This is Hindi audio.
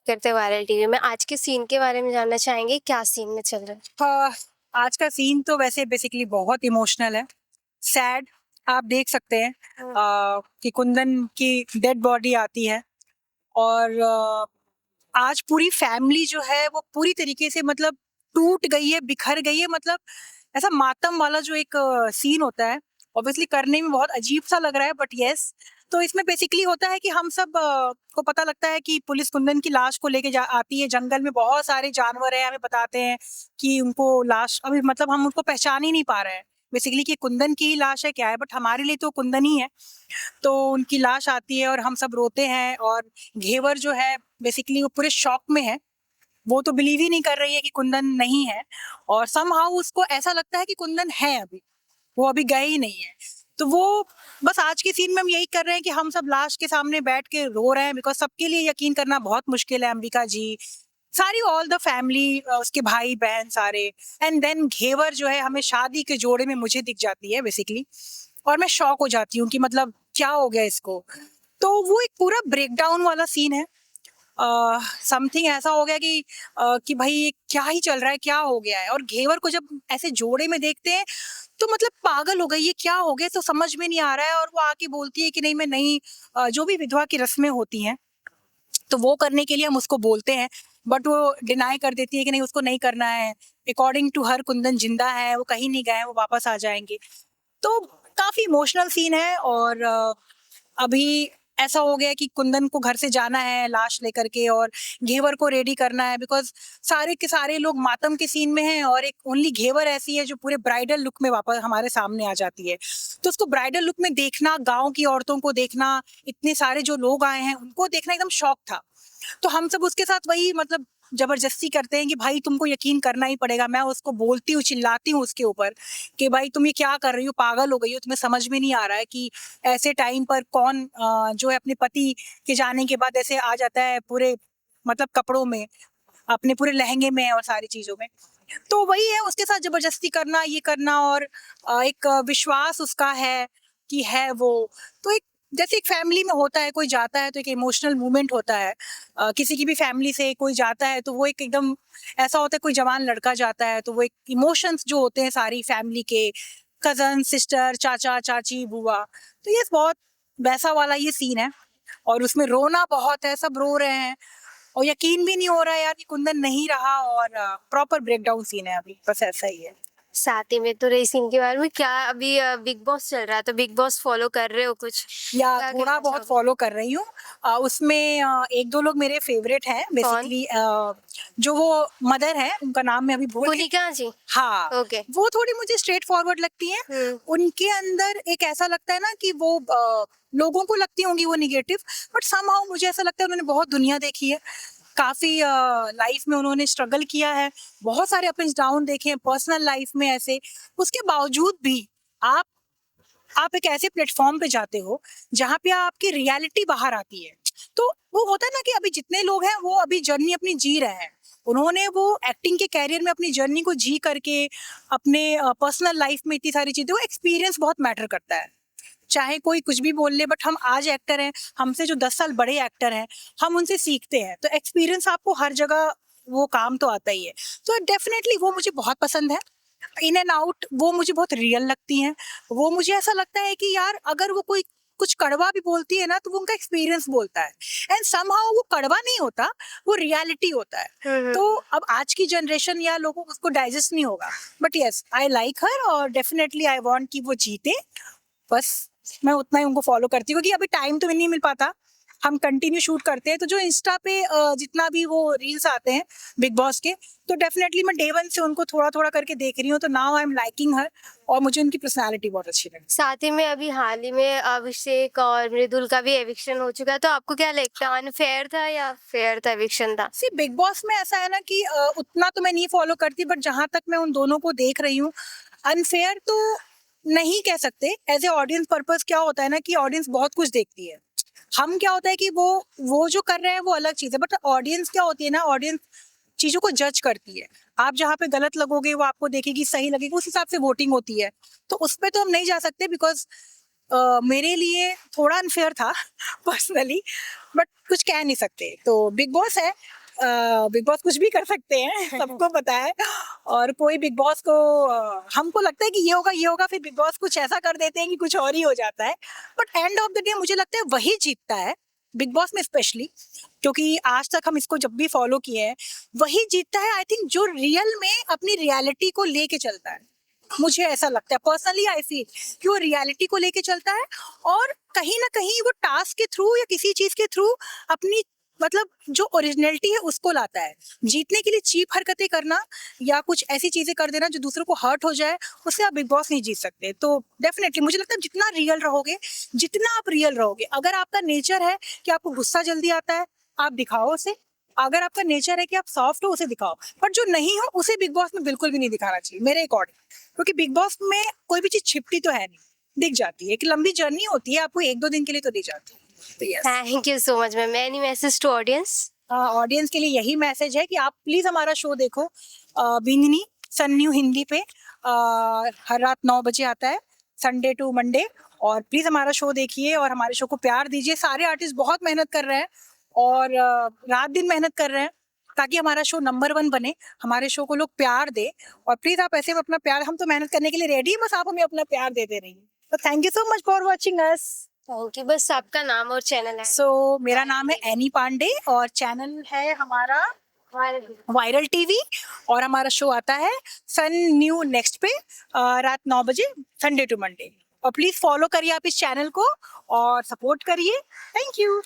करते वायरल टीवी में। आज के सीन के बारे में जानना चाहेंगे, क्या सीन में चल रहा है? हाँ, आज का सीन तो वैसे बेसिकली बहुत इमोशनल है, सैड। आप देख सकते हैं हुँ, कि कुंदन की डेड बॉडी आती है और आज पूरी फैमिली जो है वो पूरी तरीके से मतलब टूट गई है, बिखर गई है। मतलब ऐसा मातम वाला जो एक सीन होता है, ऑब्वियसली करने में बहुत अजीब-सा लग रहा है बट येस। तो इसमें बेसिकली होता है कि हम सब को पता लगता है कि पुलिस कुंदन की लाश को लेके जा आती है। जंगल में बहुत सारे जानवर हैं, हमें बताते हैं कि उनको लाश अभी मतलब हम उनको पहचान ही नहीं पा रहे हैं। बेसिकली कि कुंदन की ही लाश है क्या है, बट हमारे लिए तो कुंदन ही है। तो उनकी लाश आती है और हम सब रोते हैं और घेवर जो है बेसिकली वो पूरे शॉक में है। वो तो बिलीव ही नहीं कर रही है कि कुंदन नहीं है और समहाउ उसको ऐसा लगता है कि कुंदन है अभी, वो अभी गए ही नहीं है। तो वो बस आज के सीन में हम यही कर रहे हैं कि हम सब लाश के सामने बैठ के रो रहे हैं बिकॉज़ सबके लिए यकीन करना बहुत मुश्किल है। अंबिका जी, सारी ऑल द फैमिली, उसके भाई-बहन सारे, एंड देन घेवर जो है हमें शादी के जोड़े में मुझे दिख जाती है बेसिकली। और मैं शॉक हो जाती हूँ कि मतलब क्या हो गया इसको? तो वो एक पूरा ब्रेकडाउन वाला सीन है। समथिंग ऐसा हो गया कि भाई ये क्या ही चल रहा है, क्या हो गया है? और घेवर को जब ऐसे जोड़े में देखते हैं तो मतलब पागल हो गई, ये क्या हो गया? तो समझ में नहीं आ रहा है और वो आके बोलती है कि नहीं मैं नहीं, जो भी विधवा की रस्में होती हैं तो वो करने के लिए हम उसको बोलते हैं, बट वो डिनाई कर देती है कि नहीं उसको नहीं करना है। अकॉर्डिंग टू हर कुंदन जिंदा है, वो कहीं नहीं गए हैं, वो वापस आ जाएँगे। तो काफ़ी इमोशनल सीन है और अभी ऐसा हो गया है कि कुंदन को घर से जाना है लाश लेकर के और घेवर को रेडी करना है बिकॉज़ सारे के सारे लोग मातम के सीन में हैं और एक ओनली घेवर ऐसी है जो पूरे ब्राइडल लुक में वापस हमारे सामने आ जाती है। तो उसको ब्राइडल लुक में देखना, गाँव की औरतों को देखना, इतने सारे जो लोग आए हैं उनको देखना एकदम शौक था। तो हम सब उसके साथ वही मतलब ज़बरदस्ती करते हैं कि भाई तुमको यकीन करना ही पड़ेगा। मैं उसको बोलती हूँ, चिल्लाती हूँ उसके ऊपर कि भाई तुम ये क्या कर रही हो? पागल हो गई हो? तुम्हें समझ में नहीं आ रहा है कि ऐसे टाइम पर कौन जो है अपने पति के जाने के बाद ऐसे आ जाता है पूरे मतलब कपड़ों में, अपने पूरे लहंगे में और सारी चीज़ों में। तो वही है उसके साथ ज़बरदस्ती करना, ये करना और एक विश्वास उसका है कि है वो। तो एक जैसे एक फैमिली में होता है, कोई जाता है तो एक इमोशनल मोमेंट होता है। किसी की भी फैमिली से कोई जाता है तो वो एक एकदम ऐसा होता है, कोई जवान लड़का जाता है तो वो एक इमोशंस जो होते हैं सारी फैमिली के, कज़न, सिस्टर, चाचा, चाची, बुआ, तो ये बहुत वैसा वाला ये सीन है और उसमें रोना बहुत है, सब रो रहे हैं और यकीन भी नहीं हो रहा है यार कि कुंदन नहीं रहा और प्रॉपर ब्रेकडाउन सीन है अभी, बस ऐसा ही है। साथ ही में तो रही सीन के बारे में, क्या अभी बिग बॉस चल रहा है, तो बिग बॉस फॉलो कर रहे हो कुछ? या क्या थोड़ा कहना बहुत चाहोगे? फॉलो कर रही हूँ। उसमें 1-2 लोग मेरे फेवरेट हैं कौन? बेसिकली, जो वो मदर हैं, उनका नाम मैं अभी भूल गई। मोनिका जी? हाँ, ओके। वो थोड़ी मुझे स्ट्रेट फॉरवर्ड लगती हैं। हुँ। उनके अंदर एक ऐसा लगता है ना कि वो लोगों को लगती होंगी वो नेगेटिव, बट समहाउ मुझे ऐसा लगता है उन्होंने बहुत दुनिया देखी है। काफ़ी लाइफ में उन्होंने स्ट्रगल किया है, बहुत सारे अप एंड डाउन देखे हैं पर्सनल लाइफ में ऐसे। उसके बावजूद भी आप आप एक ऐसे प्लेटफ़ॉर्म पे जाते हो, जहाँ पे आपकी रियलिटी बाहर आती है। तो वो होता है ना कि अभी जितने लोग हैं, वो अभी जर्नी अपनी जी रहे हैं। उन्होंने वो एक्टिंग के करियर में अपनी जर्नी को जी करके अपने पर्सनल लाइफ में इतनी सारी चीज़ें, वो एक्सपीरियंस बहुत मैटर करता है। चाहे कोई कुछ भी बोल ले बट हम आज एक्टर हैं, हमसे जो 10 साल बड़े एक्टर हैं, हम उनसे सीखते हैं। तो एक्सपीरियंस आपको हर जगह वो काम तो आता ही है। तो डेफ़िनेटली वो मुझे बहुत पसंद है। इन एंड आउट वो मुझे बहुत रियल लगती हैं। वो मुझे ऐसा लगता है कि यार अगर वो कोई कुछ कड़वा भी बोलती है ना तो वो उनका एक्सपीरियंस बोलता है एंड समहाउ वो कड़वा नहीं होता, वो रियलिटी होता है। हुँ, हुँ, तो हुँ। अब आज की जनरेशन या लोगों को उसको डाइजेस्ट नहीं होगा, बट यस आई लाइक हर और डेफिनेटली आई वांट कि वो जीते। बस मैं उतना ही उनको फॉलो करती हूँ क्योंकि अभी टाइम तो नहीं मिल पाता। हम कंटिन्यू शूट करते हैं तो जो इंस्टा पे जितना भी वो रील्स आते हैं बिग बॉस के, तो डेफिनेटली मैं डे वन से उनको थोड़ा-थोड़ा करके देख रही हूँ, तो नाउ आई एम लाइकिंग हर और मुझे उनकी पर्सनैलिटी बहुत अच्छी लगी। साथ ही में अभी हाल ही में अभिषेक और मृदुल का भी एविक्शन हो चुका है, तो आपको क्या लगता है, अनफेयर था या फेयर था एविक्शन था? सी बिग बॉस में ऐसा है ना कि उतना तो मैं नहीं फॉलो करती बट जहाँ तक मैं उन दोनों को देख रही हूँ, अनफेयर तो नहीं कह सकते। एज़ ए ऑडियंस पर्पज़ क्या होता है ना कि ऑडियंस बहुत कुछ देखती है। हम क्या होता है कि वो जो कर रहे हैं वो अलग चीज़ है, बट ऑडियंस क्या होती है ना, ऑडियंस चीज़ों को जज करती है। आप जहाँ पे गलत लगोगे वो आपको देखेगी, सही लगेगी, उस हिसाब से वोटिंग होती है। तो उस पे तो हम नहीं जा सकते बिकॉज़ मेरे लिए थोड़ा अनफेयर था पर्सनली, बट कुछ कह नहीं सकते। तो बिग बॉस है, बिग बॉस कुछ भी कर सकते हैं सबको पता है। और कोई बिग बॉस को हमको लगता है कि ये होगा, फिर बिग बॉस कुछ ऐसा कर देते हैं कि कुछ और ही हो जाता है। But end of the day मुझे लगता है वही जीतता है, बिग बॉस में स्पेशली, क्योंकि आज तक हम इसको जब भी फॉलो किए हैं वही जीतता है। आई थिंक जो रियल में अपनी रियलिटी को लेके चलता है, मुझे ऐसा लगता है पर्सनली। आई फील कि वो रियलिटी को लेके चलता है और कहीं ना कहीं वो टास्क के थ्रू या किसी चीज के थ्रू अपनी मतलब जो ओरिजिनलिटी है उसको लाता है। जीतने के लिए चीप हरकतें करना या कुछ ऐसी चीजें कर देना जो दूसरों को हर्ट हो जाए, उससे आप बिग बॉस नहीं जीत सकते। तो डेफिनेटली मुझे लगता है जितना रियल रहोगे, जितना आप रियल रहोगे, अगर आपका नेचर है कि आपको गुस्सा जल्दी आता है, आप दिखाओ उसे। अगर आपका नेचर है कि आप सॉफ्ट हो, उसे दिखाओ। पर जो नहीं हो उसे बिग बॉस में बिल्कुल भी नहीं दिखाना चाहिए मेरे अकॉर्डिंग, क्योंकि बिग बॉस में कोई भी चीज छिपती तो है नहीं, दिख जाती है। एक लंबी जर्नी होती है, आपको 1-2 दिन के लिए तो दिख जाती है। तो yes, thank you so much ma'am. Any message to audience? Audience के लिए यही मैसेज है कि आप प्लीज हमारा शो देखो, बिंगनी सन न्यू हिंदी पे हर रात 9 बजे आता है, संडे टू मंडे। और प्लीज हमारा शो देखिए और हमारे शो को प्यार दीजिए। सारे आर्टिस्ट बहुत मेहनत कर रहे हैं और रात दिन मेहनत कर रहे हैं ताकि हमारा शो नंबर 1 बने, हमारे शो को लोग प्यार दे। और प्लीज आप ऐसे अपना प्यार, हम तो मेहनत करने के लिए रेडी है, बस आप हमें अपना प्यार देते रहिए। तो thank you so much for watching us. Thank you. बस आपका नाम और चैनल है? सो मेरा नाम है एनी पांडे और चैनल है हमारा वायरल टीवी, और हमारा शो आता है सन न्यू नेक्स्ट पे रात 9 बजे, संडे टू मंडे। और प्लीज फॉलो करिए आप इस चैनल को और सपोर्ट करिए। Thank you.